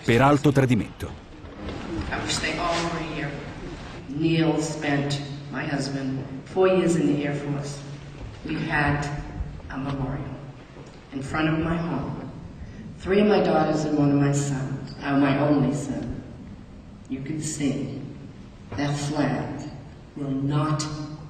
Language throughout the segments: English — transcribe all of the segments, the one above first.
per alto tradimento. I wish they all were here. Neil spent, my husband, 4 years in the Air Force. We had a memorial in front of my home. 3 of my daughters and 1 of my sons, my only son. You can see that flag will not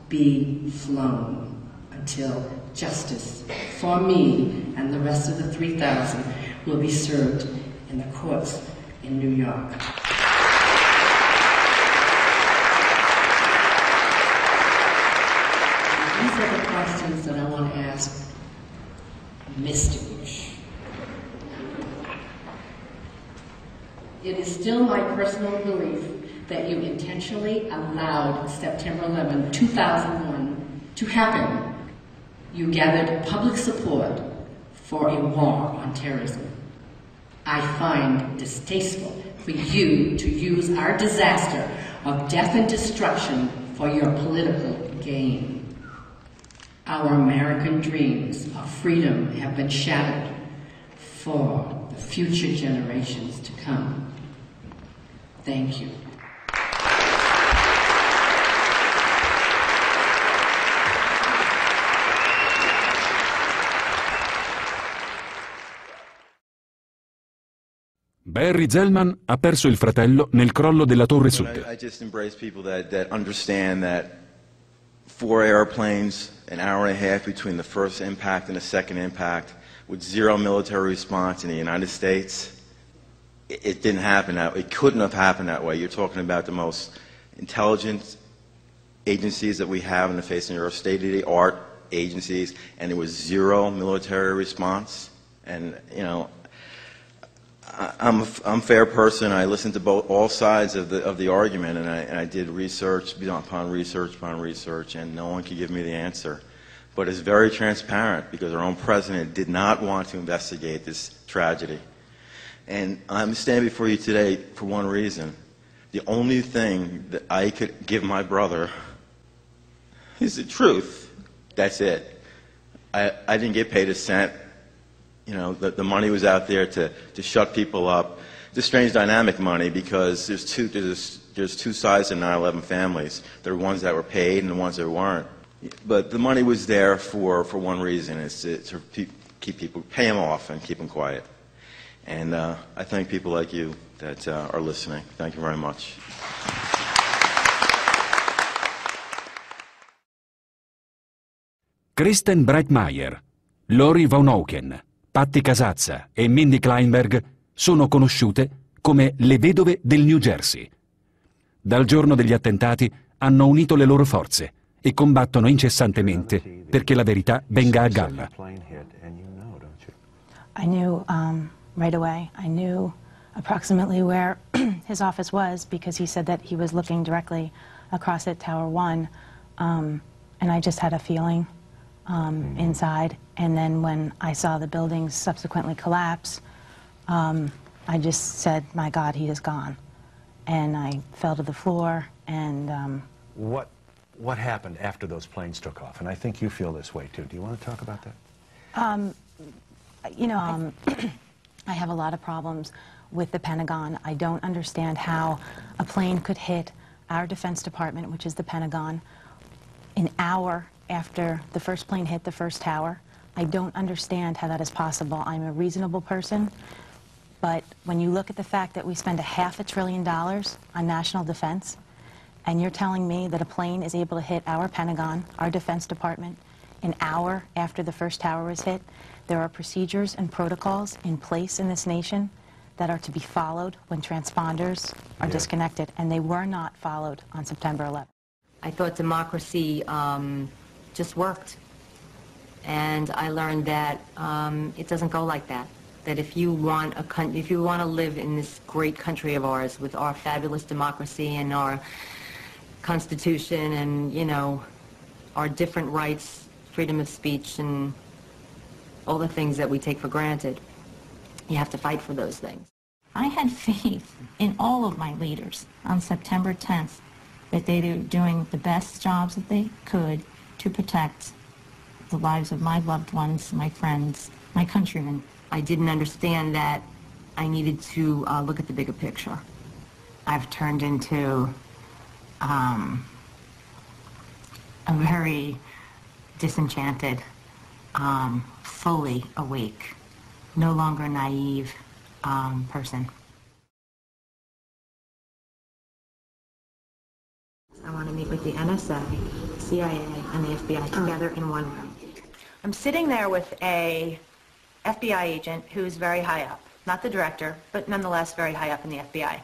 be flown until justice for me and the rest of the 3,000 will be served in the courts in New York. These are the questions that I want to ask Mr. Bush. It is still my personal belief that you intentionally allowed September 11, 2001 to happen. You gathered public support for a war on terrorism. I find distasteful for you to use our disaster of death and destruction for your political gain. Our American dreams of freedom have been shattered for the future generations to come. Thank you. Barry Zellman ha perso il fratello nel crollo della Torre Sud. I just embrace people that understand that 4 airplanes, an hour and a half between the first impact and the second impact, with 0 military response in the United States, it didn't happen that way. It couldn't have happened that way. You're talking about the most intelligent agencies that we have in the face of the earth, state-of-the-art agencies, and there was 0 military response. And, you know, I'm a fair person. I listened to all sides of the argument, and I did research upon research, and no one could give me the answer. But it's very transparent because our own president did not want to investigate this tragedy. And I'm standing before you today for one reason. The only thing that I could give my brother is the truth. That's it. I didn't get paid a cent. You know, the money was out there to shut people up. It's a strange dynamic money because there's two sides to 9/11 families. There are ones that were paid and the ones that weren't. But the money was there for one reason. It's to keep people, pay them off and keep them quiet. And I thank people like you that are listening. Thank you very much. Kristen Breitmeyer, Lori Von Auken, Patti Casazza e Mindy Kleinberg sono conosciute come le vedove del New Jersey. Dal giorno degli attentati hanno unito le loro forze e combattono incessantemente perché la verità venga a galla. I knew right away. I knew approximately where his office was because he said that he was looking directly across at Tower 1, and I just had a feeling inside. And then when I saw the buildings subsequently collapse, I just said, my God, he is gone. And I fell to the floor and... What happened after those planes took off? And I think you feel this way too. Do you want to talk about that? You know, I have a lot of problems with the Pentagon. I don't understand how a plane could hit our Defense Department, which is the Pentagon, an hour after the first plane hit the first tower. I don't understand how that is possible. I'm a reasonable person, but when you look at the fact that we spend $500 billion on national defense, and you're telling me that a plane is able to hit our Pentagon, our Defense Department, an hour after the first tower was hit, there are procedures and protocols in place in this nation that are to be followed when transponders are disconnected, and they were not followed on September 11th. I thought democracy just worked, and I learned that it doesn't go like that. That if you want to live in this great country of ours with our fabulous democracy and our Constitution and, you know, our different rights, freedom of speech, and all the things that we take for granted, you have to fight for those things. I had faith in all of my leaders on September 10th that they were doing the best jobs that they could to protect the lives of my loved ones, my friends, my countrymen. I didn't understand that I needed to look at the bigger picture. I've turned into a very disenchanted, fully awake, no longer naive person. I want to meet with the NSA, CIA, and the FBI together in one room. I'm sitting there with a FBI agent who's very high up, not the director, but nonetheless very high up in the FBI.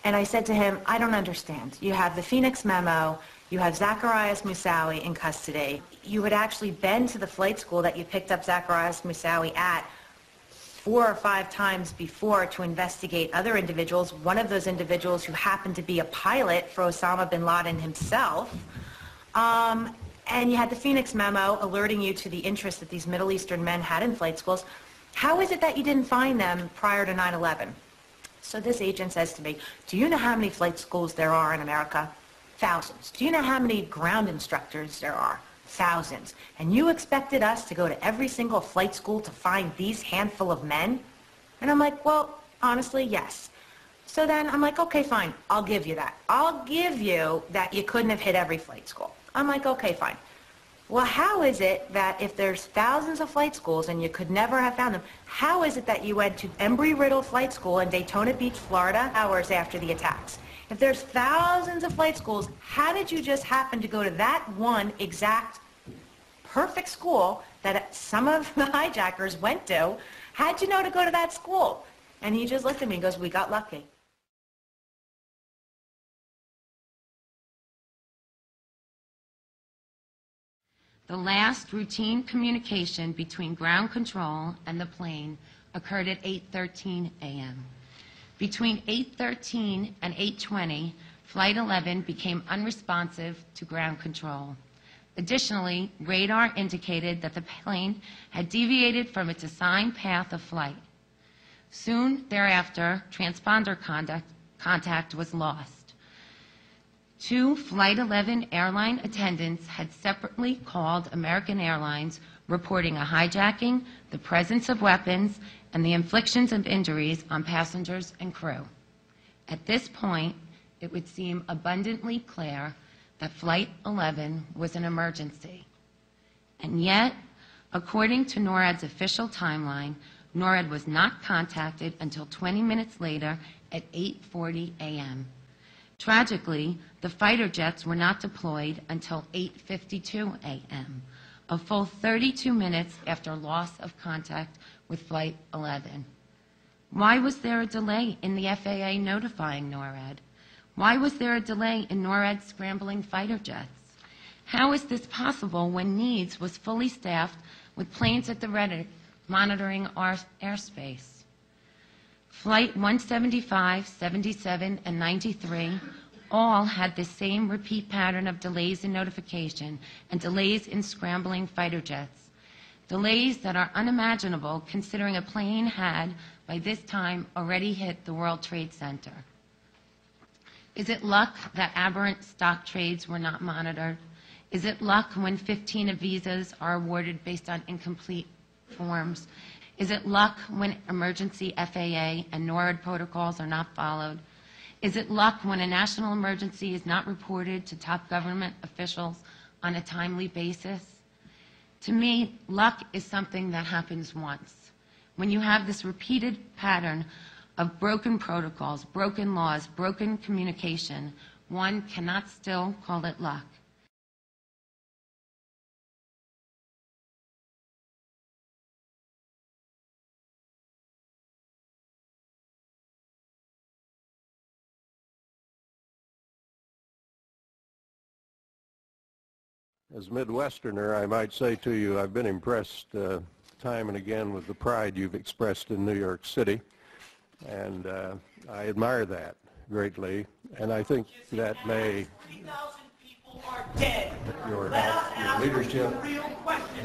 And I said to him, I don't understand. You have the Phoenix memo, you have Zacarias Moussaoui in custody. You had actually been to the flight school that you picked up Zacarias Moussaoui at 4 or 5 times before to investigate other individuals, one of those individuals who happened to be a pilot for Osama bin Laden himself. And you had the Phoenix memo alerting you to the interest that these Middle Eastern men had in flight schools. How is it that you didn't find them prior to 9/11? So this agent says to me, do you know how many flight schools there are in America? Thousands. Do you know how many ground instructors there are? Thousands. And you expected us to go to every single flight school to find these handful of men? And I'm like, well, honestly, yes. So then I'm like, okay, fine, I'll give you that. I'll give you that you couldn't have hit every flight school. I'm like, okay, fine. Well, how is it that if there's thousands of flight schools and you could never have found them, how is it that you went to Embry-Riddle Flight School in Daytona Beach, Florida, hours after the attacks? If there's thousands of flight schools, how did you just happen to go to that one exact perfect school that some of the hijackers went to? How'd you know to go to that school? And he just looked at me and goes, we got lucky. The last routine communication between ground control and the plane occurred at 8:13 a.m. Between 8:13 and 8:20, Flight 11 became unresponsive to ground control. Additionally, radar indicated that the plane had deviated from its assigned path of flight. Soon thereafter, transponder contact was lost. 2 Flight 11 airline attendants had separately called American Airlines reporting a hijacking, the presence of weapons, and the inflictions of injuries on passengers and crew. At this point, it would seem abundantly clear that Flight 11 was an emergency. And yet, according to NORAD's official timeline, NORAD was not contacted until 20 minutes later at 8:40 a.m. Tragically, the fighter jets were not deployed until 8:52 a.m., a full 32 minutes after loss of contact with Flight 11. Why was there a delay in the FAA notifying NORAD? Why was there a delay in NORAD scrambling fighter jets? How is this possible when NEADS was fully staffed with planes at the ready monitoring our airspace? Flight 175, 77, and 93 all had the same repeat pattern of delays in notification and delays in scrambling fighter jets. Delays that are unimaginable considering a plane had, by this time, already hit the World Trade Center. Is it luck that aberrant stock trades were not monitored? Is it luck when 15 visas are awarded based on incomplete forms? Is it luck when emergency FAA and NORAD protocols are not followed? Is it luck when a national emergency is not reported to top government officials on a timely basis? To me, luck is something that happens once. When you have this repeated pattern of broken protocols, broken laws, broken communication, one cannot still call it luck. As a Midwesterner, I might say to you, I've been impressed time and again with the pride you've expressed in New York City, and I admire that greatly, and I think that may your leadership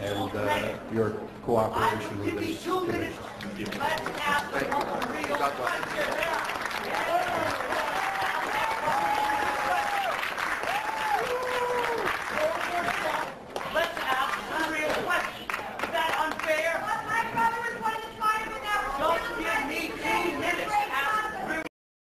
and your cooperation with this commission.